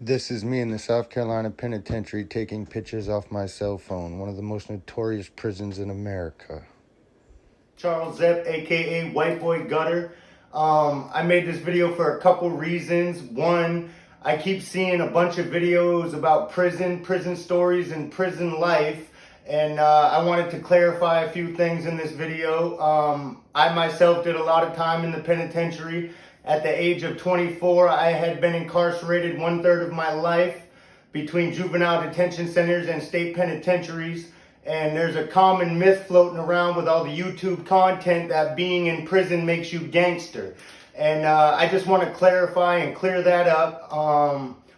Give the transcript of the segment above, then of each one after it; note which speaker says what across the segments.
Speaker 1: This is me in the South Carolina Penitentiary taking pictures off my cell phone, one of the most notorious prisons in America.
Speaker 2: Charles Zepp, aka White Boy Gutter. I made this video for a couple reasons. One, I keep seeing a bunch of videos about prison stories, and prison life. And I wanted to clarify a few things in this video. I myself did a lot of time in the penitentiary. At the age of 24, I had been incarcerated 1/3 of my life between juvenile detention centers and state penitentiaries. And there's a common myth floating around with all the YouTube content that being in prison makes you gangster. And I just want to clarify and clear that up.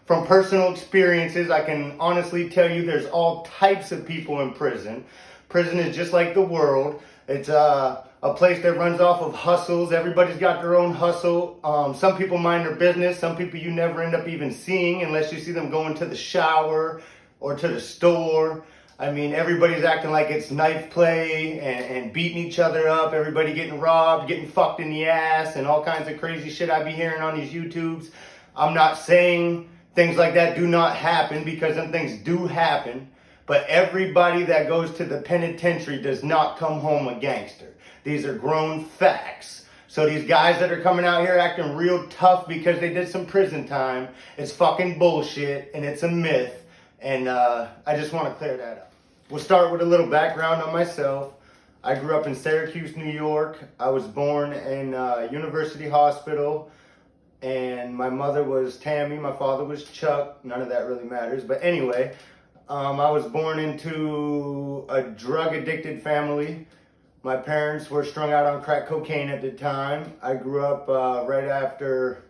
Speaker 2: From personal experiences, I can honestly tell you there's all types of people in prison. Prison is just like the world. It's a place that runs off of hustles. Everybody's got their own hustle. Some people mind their business. Some people you never end up even seeing unless you see them going to the shower or to the store. I mean, everybody's acting like it's knife play and beating each other up. Everybody getting robbed, getting fucked in the ass, and all kinds of crazy shit I be hearing on these YouTubes. I'm not saying things like that do not happen, because them things do happen. But everybody that goes to the penitentiary does not come home a gangster. These are grown facts. So these guys that are coming out here acting real tough because they did some prison time, it's fucking bullshit and it's a myth. And I just want to clear that up. We'll start with a little background on myself. I grew up in Syracuse, New York. I was born in University Hospital. And my mother was Tammy. My father was Chuck. None of that really matters. But anyway, I was born into a drug-addicted family. My parents were strung out on crack cocaine at the time. I grew up right after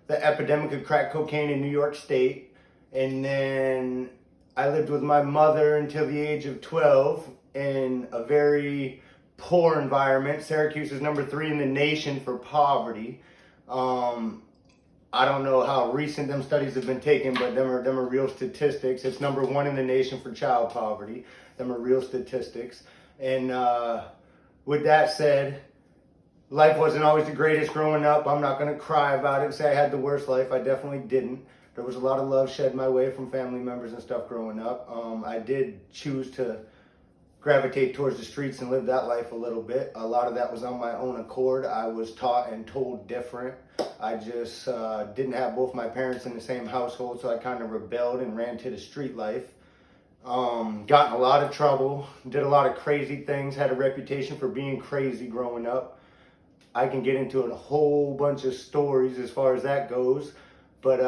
Speaker 2: the epidemic of crack cocaine in New York State. And then I lived with my mother until the age of 12 in a very poor environment. Syracuse is number 3 in the nation for poverty. I don't know how recent them studies have been taken, but them are real statistics. It's number 1 in the nation for child poverty. Them are real statistics. And with that said, life wasn't always the greatest growing up. I'm not going to cry about it and say I had the worst life. I definitely didn't. There was a lot of love shed my way from family members and stuff growing up. I did choose to gravitate towards the streets and live that life a little bit. A lot of that was on my own accord. I was taught and told different. I just didn't have both my parents in the same household, so I kind of rebelled and ran to the street life. Got in a lot of trouble, did a lot of crazy things, had a reputation for being crazy growing up. I can get into a whole bunch of stories as far as that goes, but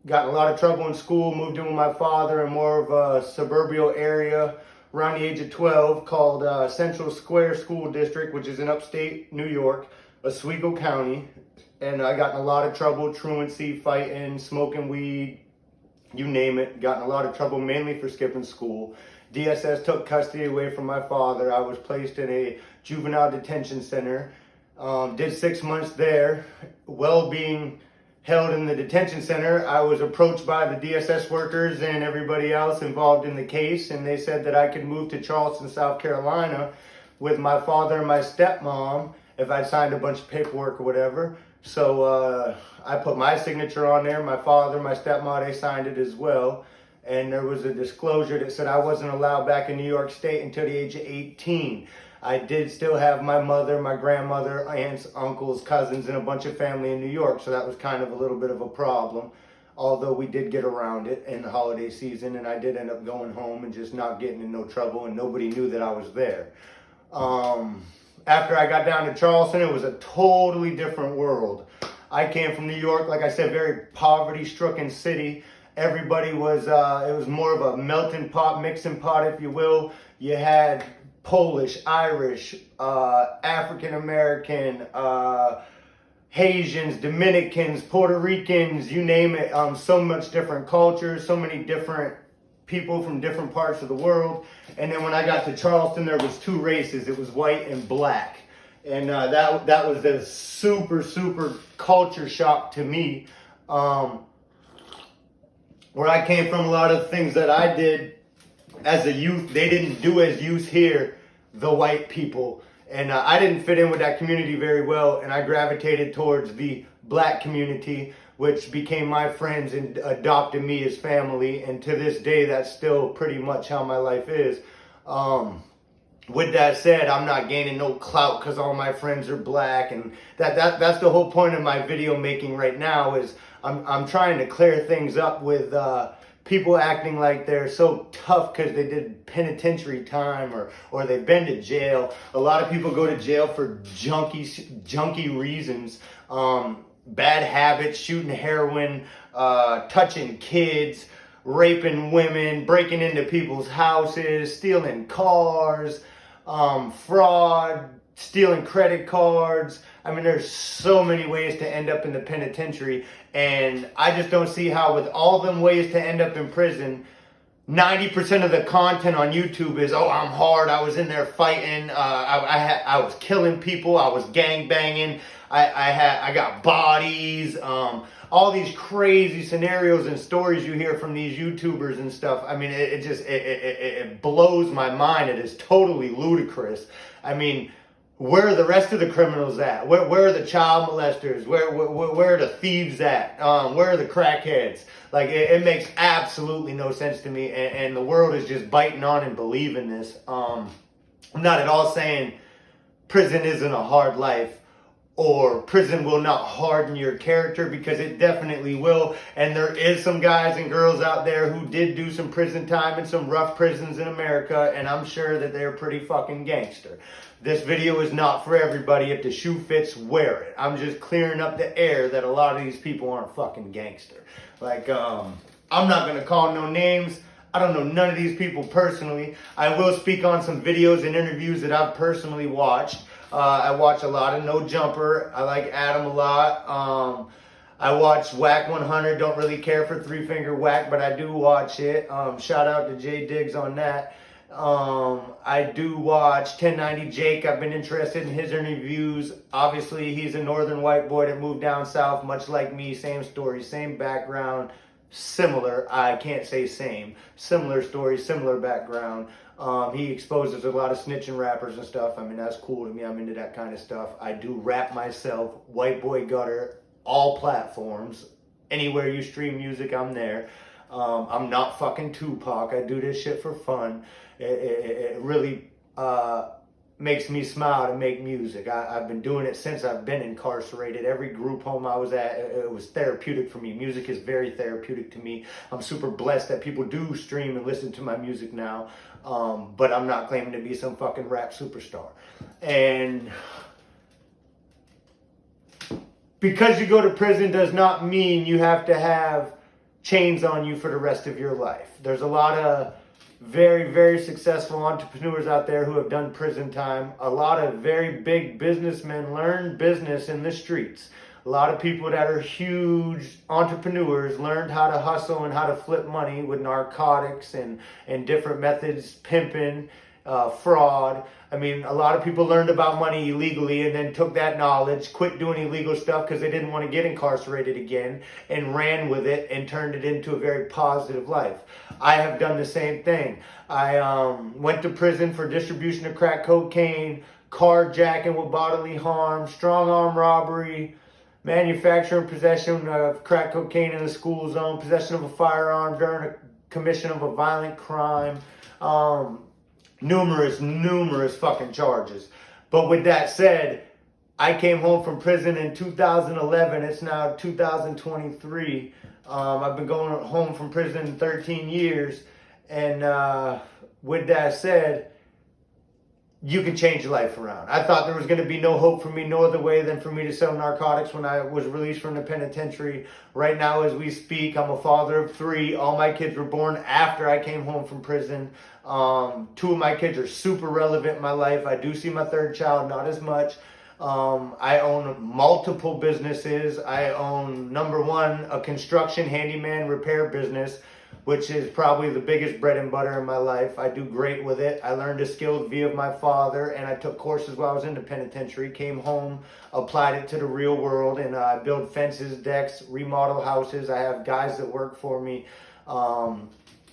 Speaker 2: got in a lot of trouble in school, moved in with my father in more of a suburban area around the age of 12 called Central Square School District, which is in upstate New York, Oswego County. And I got in a lot of trouble, truancy, fighting, smoking weed, you name it. Got in a lot of trouble mainly for skipping school. DSS took custody away from my father. I was placed in a juvenile detention center. Did 6 months there. While being held in the detention center, I was approached by the DSS workers and everybody else involved in the case, and they said that I could move to Charleston, South Carolina with my father and my stepmom if I signed a bunch of paperwork or whatever. So I put my signature on there. My father, my stepmom, they signed it as well. And there was a disclosure that said I wasn't allowed back in New York State until the age of 18. I did still have my mother, my grandmother, aunts, uncles, cousins, and a bunch of family in New York. So that was kind of a little bit of a problem. Although we did get around it in the holiday season, and I did end up going home and just not getting in no trouble, and nobody knew that I was there. After I got down to Charleston, it was a totally different world. I came from New York, like I said, very poverty-stricken city. Everybody was, it was more of a melting pot, mixing pot, if you will. You had Polish, Irish, African-American, Haitians, Dominicans, Puerto Ricans, you name it. So much different cultures, so many different people from different parts of the world. And then when I got to Charleston, there was 2 races. It was white and black. And that was a super culture shock to me. Where I came from, a lot of things that I did as a youth, they didn't do as youth here, the white people. And I didn't fit in with that community very well, and I gravitated towards the black community. which became my friends and adopted me as family. And to this day, that's still pretty much how my life is. With that said, I'm not gaining no clout because all my friends are black, and that's the whole point of my video making right now. Is I'm trying to clear things up with people acting like they're so tough because they did penitentiary time or they've been to jail. A lot of people go to jail for junky reasons, bad habits, shooting heroin, touching kids, raping women, breaking into people's houses, stealing cars, fraud, stealing credit cards. I mean, there's so many ways to end up in the penitentiary, and I just don't see how, with all them ways to end up in prison, 90% of the content on YouTube is, oh, I'm hard, I was in there fighting, I was killing people, I was gang banging, I got bodies, all these crazy scenarios and stories you hear from these YouTubers and stuff. I mean, it blows my mind. It is totally ludicrous. I mean, where are the rest of the criminals at? Where are the child molesters? Where are the thieves at? Where are the crackheads? Like, it makes absolutely no sense to me, and the world is just biting on and believing this. I'm not at all saying prison isn't a hard life, or prison will not harden your character, because it definitely will. And there is some guys and girls out there who did do some prison time in some rough prisons in America, and I'm sure that they're pretty fucking gangster. This video is not for everybody. If the shoe fits, wear it. I'm just clearing up the air that a lot of these people aren't fucking gangster. Like, I'm not gonna call no names. I don't know none of these people personally. I will speak on some videos and interviews that I've personally watched. I watch a lot of No Jumper. I like Adam a lot. I watch Whack 100. Don't really care for Three Finger Whack, but I do watch it. Shout out to Jay Diggs on that. I do watch 1090 Jake. I've been interested in his interviews. Obviously, he's a northern white boy that moved down south, much like me. Same story, same background, similar. I can't say same. Similar story, similar background. He exposes a lot of snitching rappers and stuff. I mean, that's cool to me. I'm into that kind of stuff. I do rap myself. White Boy Gutter, all platforms. Anywhere you stream music, I'm there. I'm not fucking Tupac. I do this shit for fun. It really makes me smile to make music. I've been doing it since I've been incarcerated. Every group home I was at, it was therapeutic for me. Music is very therapeutic to me. I'm super blessed that people do stream and listen to my music now. But I'm not claiming to be some fucking rap superstar. And because you go to prison does not mean you have to have chains on you for the rest of your life. There's a lot of very, very successful entrepreneurs out there who have done prison time. A lot of very big businessmen learn business in the streets. A lot of people that are huge entrepreneurs learned how to hustle and how to flip money with narcotics and different methods, pimping, fraud. I mean, a lot of people learned about money illegally and then took that knowledge, quit doing illegal stuff because they didn't want to get incarcerated again, and ran with it and turned it into a very positive life. I have done the same thing. I went to prison for distribution of crack cocaine, carjacking with bodily harm, strong arm robbery, manufacture and possession of crack cocaine in the school zone, possession of a firearm during a commission of a violent crime, numerous fucking charges. But with that said, I came home from prison in 2011. It's now 2023. I've been going home from prison 13 years. And with that said, you can change your life around. I thought there was going to be no hope for me, no other way than for me to sell narcotics when I was released from the penitentiary. Right now, as we speak, I'm a father of 3. All my kids were born after I came home from prison. 2 of my kids are super relevant in my life. I do see my 3rd child, not as much. I own multiple businesses. I own, number 1, a construction handyman repair business, which is probably the biggest bread and butter in my life. I do great with it. I learned a skill via my father, and I took courses while I was in the penitentiary, came home, applied it to the real world, and I build fences, decks, remodel houses. I have guys that work for me.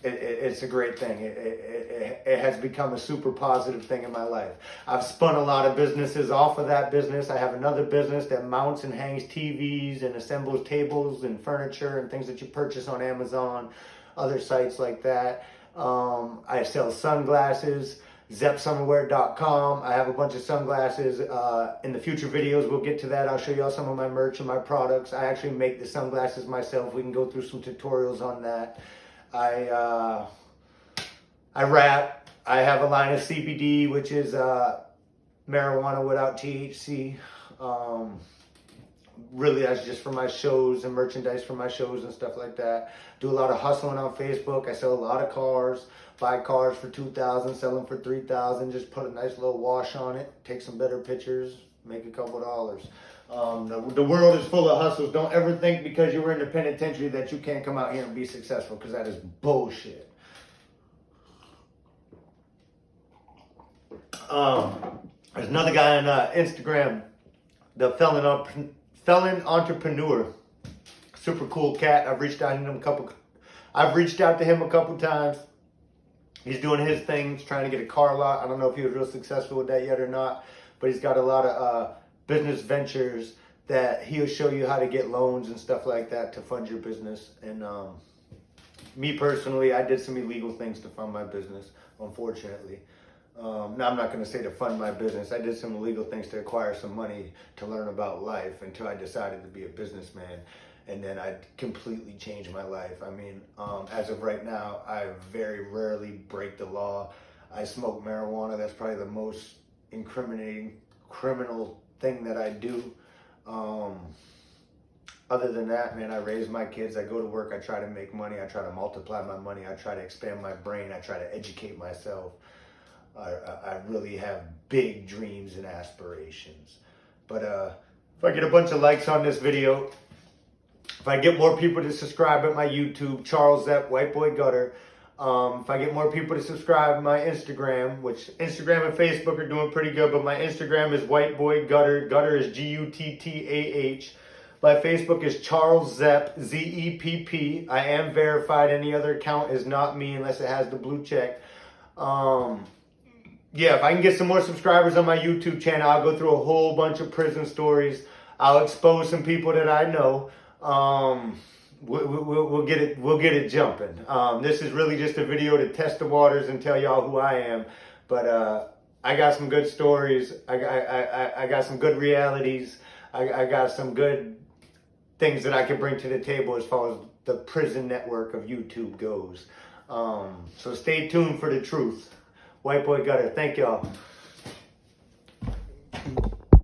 Speaker 2: it's a great thing. It has become a super positive thing in my life. I've spun a lot of businesses off of that business. I have another business that mounts and hangs TVs and assembles tables and furniture and things that you purchase on Amazon, other sites like that. I sell sunglasses, zepsummerwear.com. I have a bunch of sunglasses. In the future videos, we'll get to that. I'll show y'all some of my merch and my products. I actually make the sunglasses myself. We can go through some tutorials on that. I rap. I have a line of CBD, which is marijuana without THC. Really, that's just for my shows and merchandise for my shows and stuff like that. Do a lot of hustling on Facebook. I sell a lot of cars. Buy cars for $2,000, sell them for $3,000. Just put a nice little wash on it. Take some better pictures. Make a couple of dollars. The world is full of hustles. Don't ever think because you were in the penitentiary that you can't come out here and be successful, because that is bullshit. There's another guy on Instagram, the felon entrepreneur. Super cool cat. I've reached out to him a couple times. He's doing his thing. He's trying to get a car lot. I don't know if he was real successful with that yet or not, but he's got a lot of business ventures that he'll show you how to get loans and stuff like that to fund your business. And me personally, I did some illegal things to fund my business, unfortunately. Now, I'm not going to say to fund my business. I did some illegal things to acquire some money to learn about life until I decided to be a businessman. And then I completely changed my life. I mean, as of right now, I very rarely break the law. I smoke marijuana. That's probably the most incriminating criminal thing that I do. Other than that, man, I raise my kids. I go to work. I try to make money. I try to multiply my money. I try to expand my brain. I try to educate myself. I really have big dreams and aspirations. But if I get a bunch of likes on this video, if I get more people to subscribe at my YouTube, Charles Zepp, White Boy Gutter. If I get more people to subscribe to my Instagram, which Instagram and Facebook are doing pretty good, but my Instagram is White Boy Gutter. Gutter is Guttah. My Facebook is Charles Zepp, Zepp. I am verified. Any other account is not me unless it has the blue check. Yeah, if I can get some more subscribers on my YouTube channel, I'll go through a whole bunch of prison stories. I'll expose some people that I know. We'll get it jumping. This is really just a video to test the waters and tell y'all who I am. But I got some good stories. I got some good realities. I got some good things that I can bring to the table as far as the prison network of YouTube goes. So stay tuned for the truth. White Boy Gutter. Thank y'all.